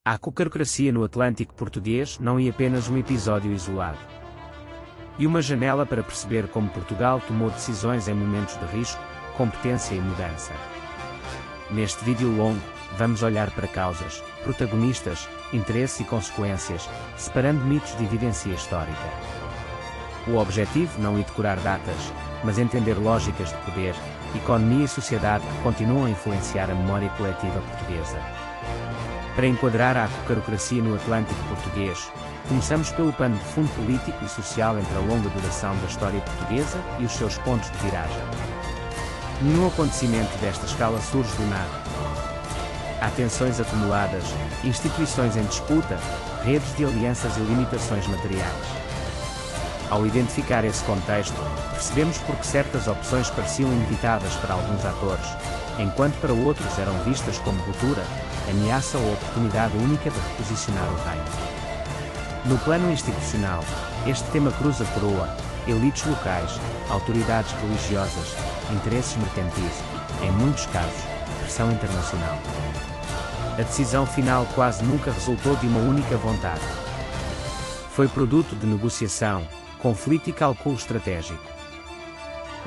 A cocarocracia no Atlântico Português não é apenas um episódio isolado. E uma janela para perceber como Portugal tomou decisões em momentos de risco, competência e mudança. Neste vídeo longo, vamos olhar para causas, protagonistas, interesses e consequências, separando mitos de evidência histórica. O objetivo não é decorar datas, mas entender lógicas de poder, economia e sociedade que continuam a influenciar a memória coletiva portuguesa. Para enquadrar a cocarocracia no Atlântico Português, começamos pelo pano de fundo político e social entre a longa duração da história portuguesa e os seus pontos de viragem. Nenhum acontecimento desta escala surge do nada. Há tensões acumuladas, instituições em disputa, redes de alianças e limitações materiais. Ao identificar esse contexto, percebemos por que certas opções pareciam inevitáveis para alguns atores, enquanto para outros eram vistas como ruptura, ameaça ou oportunidade única de reposicionar o reino. No plano institucional, este tema cruza coroa, elites locais, autoridades religiosas, interesses mercantis e, em muitos casos, pressão internacional. A decisão final quase nunca resultou de uma única vontade. Foi produto de negociação, conflito e cálculo estratégico.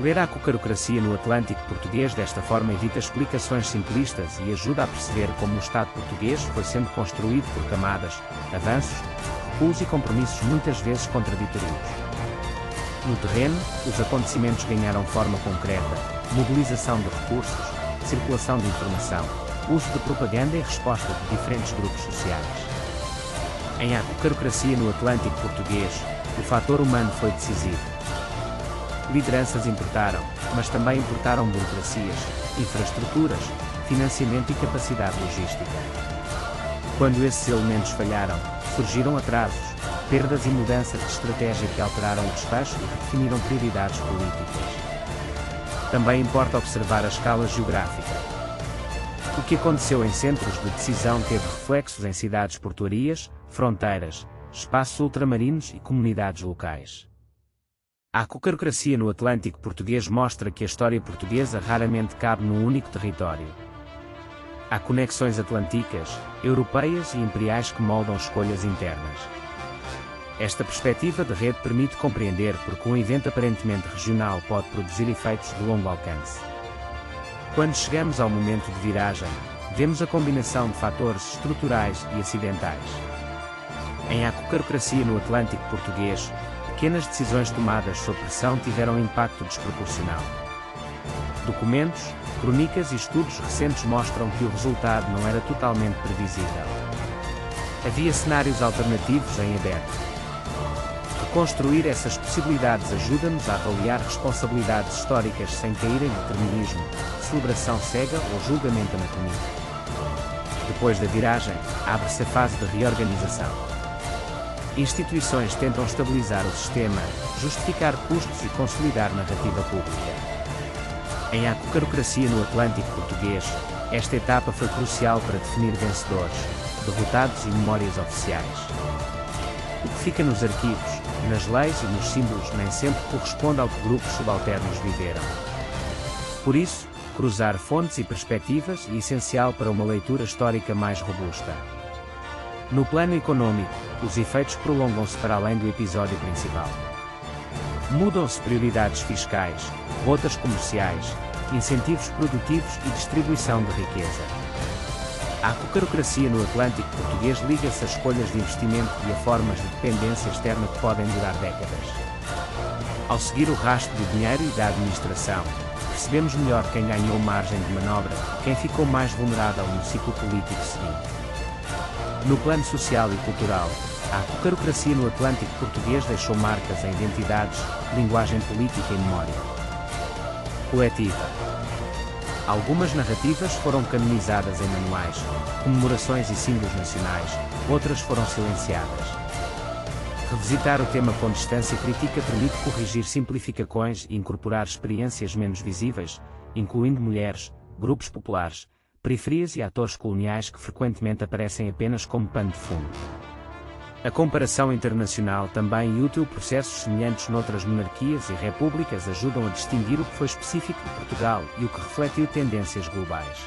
Ler a cocarocracia no Atlântico Português desta forma evita explicações simplistas e ajuda a perceber como o Estado português foi sendo construído por camadas, avanços, recuos e compromissos muitas vezes contraditórios. No terreno, os acontecimentos ganharam forma concreta, mobilização de recursos, circulação de informação, uso de propaganda e resposta de diferentes grupos sociais. Em A Cocarocracia no Atlântico Português, o fator humano foi decisivo. Lideranças importaram, mas também importaram burocracias, infraestruturas, financiamento e capacidade logística. Quando esses elementos falharam, surgiram atrasos, perdas e mudanças de estratégia que alteraram o desfecho e redefiniram prioridades políticas. Também importa observar a escala geográfica. O que aconteceu em centros de decisão teve reflexos em cidades portuárias, fronteiras, espaços ultramarinos e comunidades locais. A cocarocracia no Atlântico Português mostra que a história portuguesa raramente cabe num único território. Há conexões atlânticas, europeias e imperiais que moldam escolhas internas. Esta perspectiva de rede permite compreender porque um evento aparentemente regional pode produzir efeitos de longo alcance. Quando chegamos ao momento de viragem, vemos a combinação de fatores estruturais e acidentais. Em A Cocarocracia no Atlântico Português, pequenas decisões tomadas sob pressão tiveram um impacto desproporcional. Documentos, crônicas e estudos recentes mostram que o resultado não era totalmente previsível. Havia cenários alternativos em aberto. Reconstruir essas possibilidades ajuda-nos a avaliar responsabilidades históricas sem cair em determinismo, celebração cega ou julgamento anacronítico. Depois da viragem, abre-se a fase de reorganização. Instituições tentam estabilizar o sistema, justificar custos e consolidar narrativa pública. Em A Cocarocracia no Atlântico Português, esta etapa foi crucial para definir vencedores, derrotados e memórias oficiais. O que fica nos arquivos, nas leis e nos símbolos nem sempre corresponde ao que grupos subalternos viveram. Por isso, cruzar fontes e perspectivas é essencial para uma leitura histórica mais robusta. No plano econômico, os efeitos prolongam-se para além do episódio principal. Mudam-se prioridades fiscais, rotas comerciais, incentivos produtivos e distribuição de riqueza. A cocarocracia no Atlântico Português liga-se a escolhas de investimento e a formas de dependência externa que podem durar décadas. Ao seguir o rastro do dinheiro e da administração, percebemos melhor quem ganhou margem de manobra, quem ficou mais vulnerável no ciclo político seguinte. No plano social e cultural, a cocarocracia no Atlântico Português deixou marcas em identidades, linguagem política e memória coletiva. Algumas narrativas foram canonizadas em manuais, comemorações e símbolos nacionais, outras foram silenciadas. Revisitar o tema com distância crítica permite corrigir simplificações e incorporar experiências menos visíveis, incluindo mulheres, grupos populares, periferias e atores coloniais que frequentemente aparecem apenas como pano de fundo. A comparação internacional também é útil. Processos semelhantes noutras monarquias e repúblicas ajudam a distinguir o que foi específico de Portugal e o que refletiu tendências globais.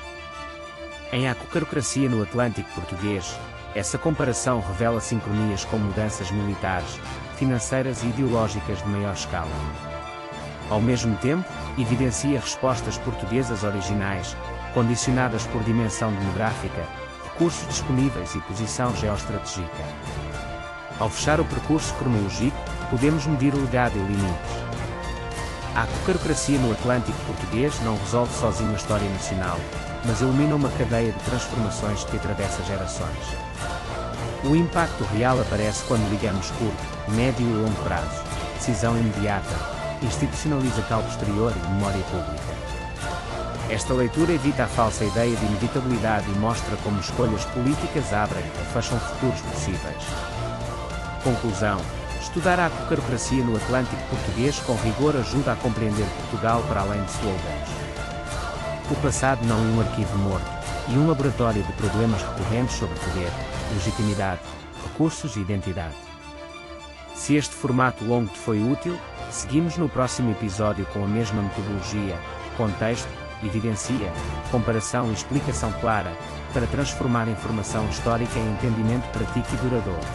Em A Cocarocracia no Atlântico Português, Essa comparação revela sincronias com mudanças militares, financeiras e ideológicas de maior escala. Ao mesmo tempo, evidencia respostas portuguesas originais, condicionadas por dimensão demográfica, recursos disponíveis e posição geoestratégica. Ao fechar o percurso cronológico, podemos medir o legado e limites. A cocarocracia no Atlântico português não resolve sozinho a história nacional, mas ilumina uma cadeia de transformações que atravessa gerações. O impacto real aparece quando ligamos curto, médio e longo prazo, decisão imediata, institucionalização posterior e memória pública. Esta leitura evita a falsa ideia de inevitabilidade e mostra como escolhas políticas abrem ou fecham futuros possíveis. Conclusão: estudar a cocarocracia no Atlântico português com rigor ajuda a compreender Portugal para além de slogans. O passado não é um arquivo morto, e um laboratório de problemas recorrentes sobre poder, legitimidade, recursos e identidade. Se este formato longo te foi útil, seguimos no próximo episódio com a mesma metodologia, contexto, evidência, comparação e explicação clara, para transformar informação histórica em entendimento prático e duradouro.